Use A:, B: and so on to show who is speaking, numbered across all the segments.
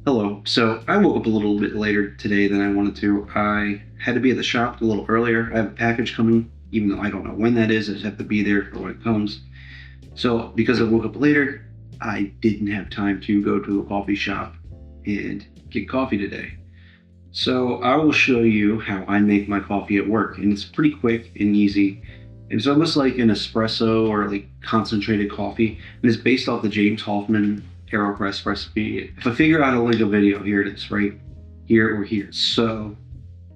A: Hello. So I woke up a little bit later today than I wanted to. I had to be at the shop a little earlier. I have a package coming, even though I don't know when that is. I just have to be there for when it comes. So because I woke up later, I didn't have time to go to a coffee shop and get coffee today. So I will show you how I make my coffee at work, and it's pretty quick and easy. It's almost like an espresso or like concentrated coffee, and it's based off the James Hoffman Aero Press recipe. If I figure out a link a video, here it is, right here or here. So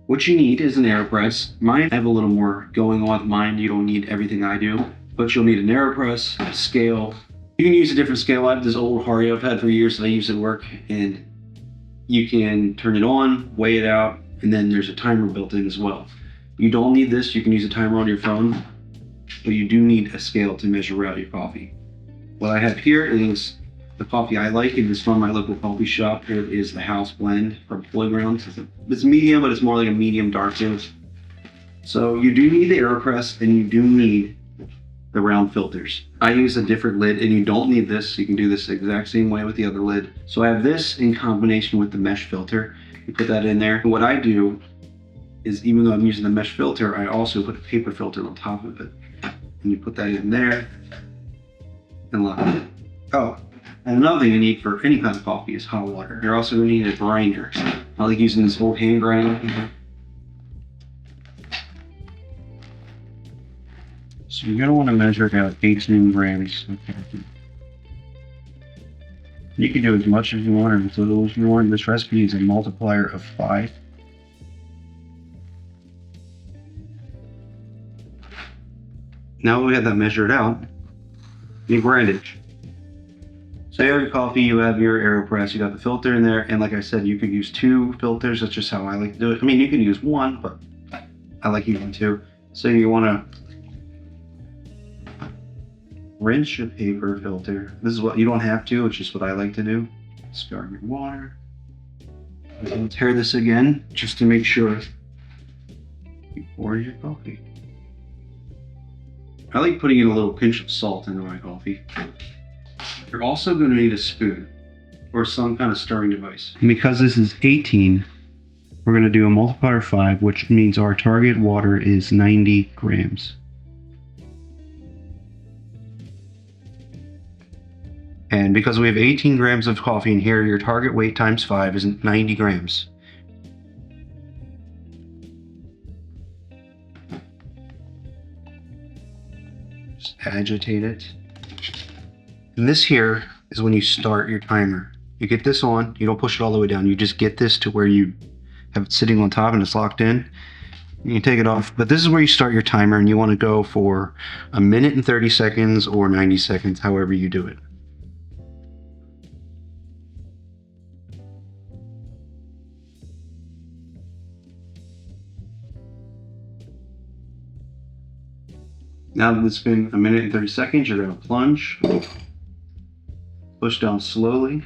A: what you need is an Aero Press. Mine, I have a little more going on with mine. You don't need everything I do, but you'll need an Aero Press, a scale. You can use a different scale. I have this old Hardy I've had for years that I use at work, and you can turn it on, weigh it out, and then there's a timer built in as well. You don't need this. You can use a timer on your phone, but you do need a scale to measure out your coffee. What I have here is the coffee I like, and it's from my local coffee shop. It is the House Blend from Playground. It's medium, but it's more like a medium dark roast. So you do need the AeroPress, and you do need the round filters. I use a different lid, and you don't need this. You can do this the exact same way with the other lid. So I have this in combination with the mesh filter. You put that in there. And what I do is, even though I'm using the mesh filter, I also put a paper filter on top of it. And you put that in there and lock it. Oh, and another thing you need for any kind of coffee is hot water. You're also going to need a grinder. I like using this old hand grinder. So you're going to want to measure out 18 grams. Okay. You can do as much as you want or as little as you want. This recipe is a multiplier of 5. Now we have that measured out, you grind it. So you have your coffee, you have your AeroPress, you got the filter in there, and like I said, you could use 2 filters. That's just how I like to do it. I mean, you can use 1, but I like using 2. So you want to rinse your paper filter. This is what you don't have to, it's just what I like to do. Discard your water. And tear this again just to make sure you pour your coffee. I like putting in a little pinch of salt into my coffee. You're also going to need a spoon or some kind of stirring device. And because this is 18, we're going to do a multiplier of 5, which means our target water is 90 grams. And because we have 18 grams of coffee in here, your target weight times 5 is 90 grams. Just agitate it. And this here is when you start your timer. You get this on, you don't push it all the way down, you just get this to where you have it sitting on top and it's locked in. You can take it off, but this is where you start your timer, and you want to go for 1 minute and 30 seconds or 90 seconds, however you do it. Now that it's been 1 minute and 30 seconds, you're going to plunge, push down slowly,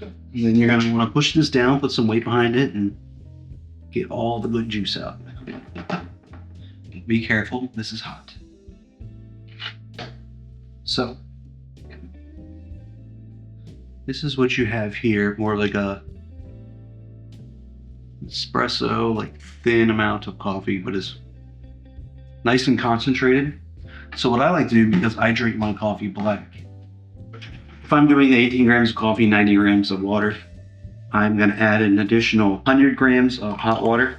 A: and then you're going to want to push this down, put some weight behind it, and get all the good juice out. Be careful, this is hot. So, this is what you have here, more like a espresso, like thin amount of coffee, but it's nice and concentrated. So what I like to do, because I drink my coffee black, if I'm doing 18 grams of coffee, 90 grams of water, I'm going to add an additional 100 grams of hot water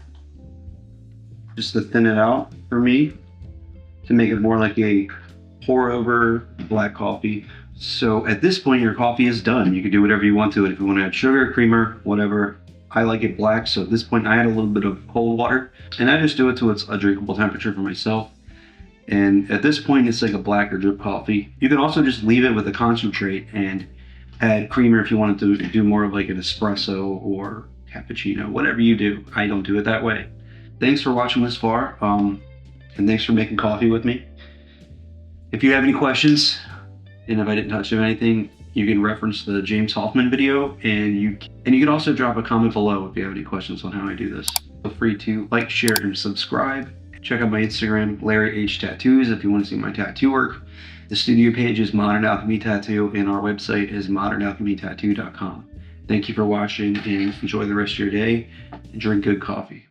A: just to thin it out for me, to make it more like a pour over black coffee. So at this point, your coffee is done. You can do whatever you want to it. If you want to add sugar, creamer, whatever. I like it black, so at this point I add a little bit of cold water, and I just do it till it's a drinkable temperature for myself. And at this point, it's like a black or drip coffee. You can also just leave it with a concentrate and add creamer if you wanted to do more of like an espresso or cappuccino, whatever you do. I don't do it that way. Thanks for watching this far, and thanks for making coffee with me. If you have any questions, and if I didn't touch on anything, you can reference the James Hoffman video, and you can also drop a comment below if you have any questions on how I do this. Feel free to like, share, and subscribe. Check out my Instagram, Larry H Tattoos, if you want to see my tattoo work. The studio page is Modern Alchemy Tattoo, and our website is modernalchemytattoo.com. Thank you for watching, and enjoy the rest of your day, and drink good coffee.